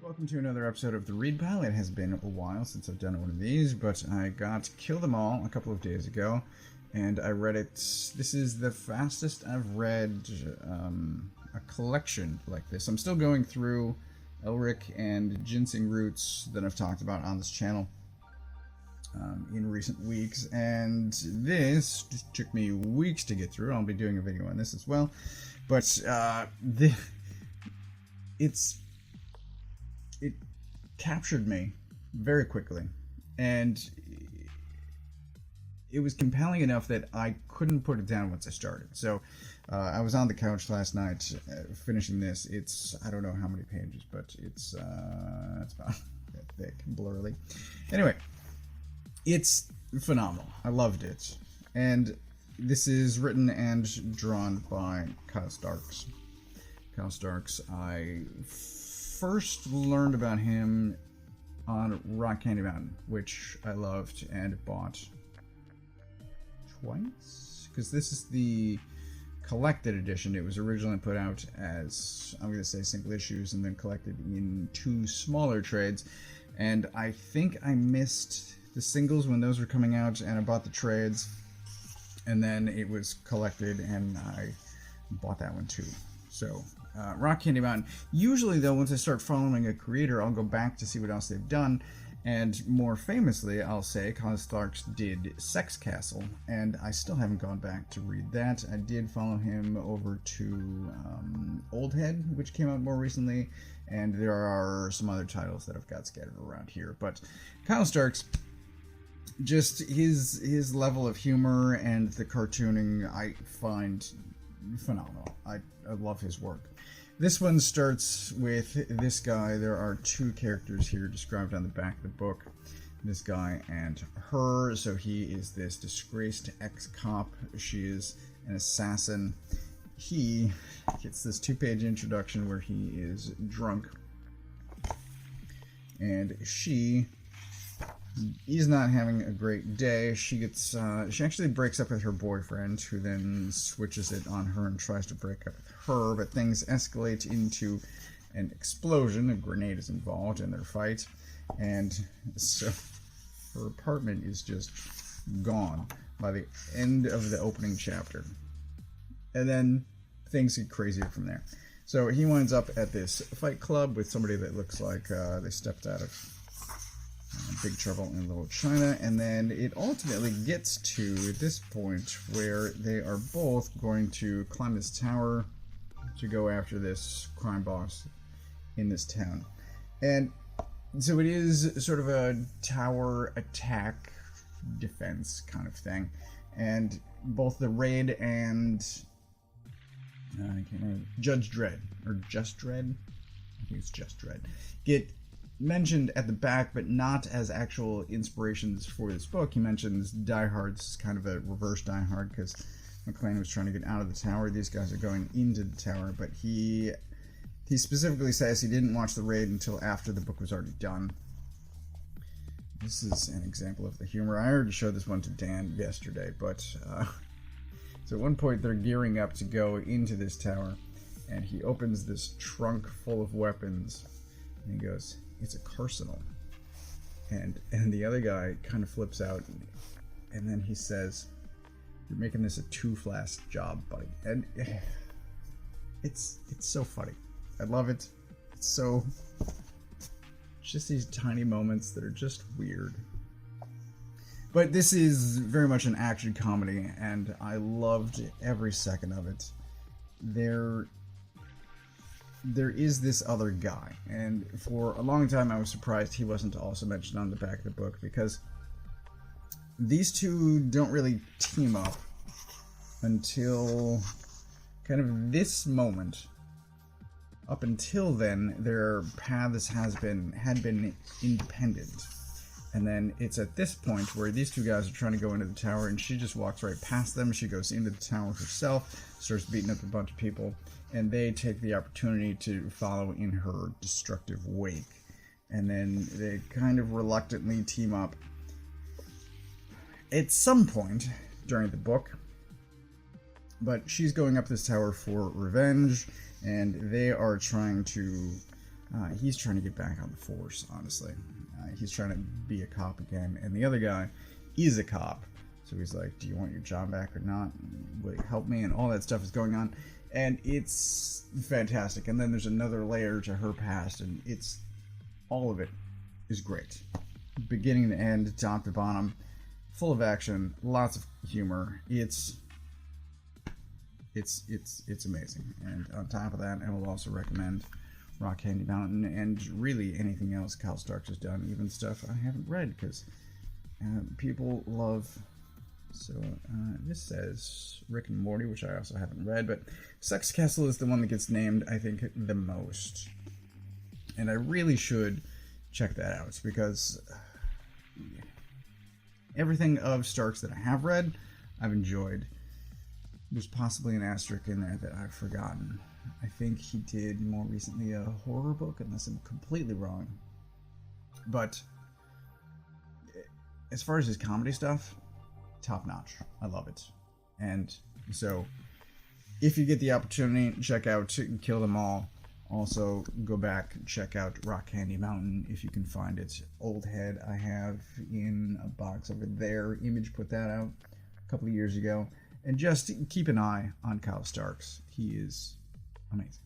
Welcome to another episode of The Read Pile. It has been a while since I've done one of these, but I got Kill Them All a couple of days ago, and I read it. This is the fastest I've read a collection like this. I'm still going through Elric and Ginseng Roots that I've talked about on this channel in recent weeks, and this just took me weeks to get through. I'll be doing a video on this as well, but it captured me very quickly, and it was compelling enough that I couldn't put it down once I started. So I was on the couch last night finishing this. It's, I don't know how many pages, but it's about that thick, blurry. Anyway, it's phenomenal. I loved it. And this is written and drawn by Kyle Starks. Kyle Starks, I first learned about him on Rock Candy Mountain, which I loved and bought twice, because this is the collected edition. It was originally put out as, I'm going to say, single issues, and then collected in two smaller trades, and I think I missed the singles when those were coming out, and I bought the trades, and then it was collected, and I bought that one too. So, Rock Candy Mountain. Usually, though, once I start following a creator, I'll go back to see what else they've done. And more famously, I'll say, Kyle Starks did Sex Castle, and I still haven't gone back to read that. I did follow him over to Old Head, which came out more recently, and there are some other titles that I've got scattered around here. But Kyle Starks, just his level of humor and the cartooning, I find phenomenal. I love his work. This one starts with this guy. There are two characters here described on the back of the book. This guy and her. So he is this disgraced ex-cop. She is an assassin. He gets this two-page introduction where he is drunk. And she is not having a great day. She actually breaks up with her boyfriend, who then switches it on her and tries to break up with her, but things escalate into an explosion. A grenade is involved in their fight, and so her apartment is just gone by the end of the opening chapter. And then things get crazier from there. So he winds up at this fight club with somebody that looks like they stepped out of Big Trouble in Little China, and then it ultimately gets to this point where they are both going to climb this tower to go after this crime boss in this town. And so it is sort of a tower attack defense kind of thing, and both the raid and I can't remember, Judge Dredd, or Just Dredd, I think it's Just Dredd, get mentioned at the back, but not as actual inspirations for this book. He mentions Die Hard's kind of a reverse Die Hard, because McClane was trying to get out of the tower. These guys are going into the tower, but he specifically says he didn't watch the raid until after the book was already done. This is an example of the humor. I already showed this one to Dan yesterday, but so at one point they're gearing up to go into this tower, and he opens this trunk full of weapons, and he goes, "It's a arsenal." And the other guy kind of flips out, and then he says, "You're making this a two-flask job, buddy." And it's so funny. I love it. It's just these tiny moments that are just weird. But this is very much an action comedy, and I loved every second of it. There is this other guy, and for a long time I was surprised he wasn't also mentioned on the back of the book, because these two don't really team up until kind of this moment. Up until then, their paths had been independent, and then it's at this point where these two guys are trying to go into the tower, and she just walks right past them. She goes into the tower herself, starts beating up a bunch of people, and they take the opportunity to follow in her destructive wake. And then they kind of reluctantly team up at some point during the book. But she's going up this tower for revenge, and they are trying to He's trying to get back on the force, honestly. He's trying to be a cop again, and the other guy is a cop. So he's like, do you want your job back or not? Will you help me? And all that stuff is going on. And it's fantastic. And then there's another layer to her past, and it's all of it is great. Beginning to end, top to bottom, full of action, lots of humor. It's amazing. And on top of that, I will also recommend Rock Candy Mountain and really anything else Kyle Starks has done, even stuff I haven't read because people love. So this says Rick and Morty, which I also haven't read, but Sex Castle is the one that gets named, I think, the most. And I really should check that out because everything of Starks that I have read, I've enjoyed. There's possibly an asterisk in there that I've forgotten. I think he did more recently a horror book, unless I'm completely wrong. But as far as his comedy stuff, top notch. I love it. And so if you get the opportunity, check out Kill Them All. Also go back and check out Rock Candy Mountain if you can find it. Old Head I have in a box over there. Image put that out a couple of years ago. And just keep an eye on Kyle Starks. He is amazing.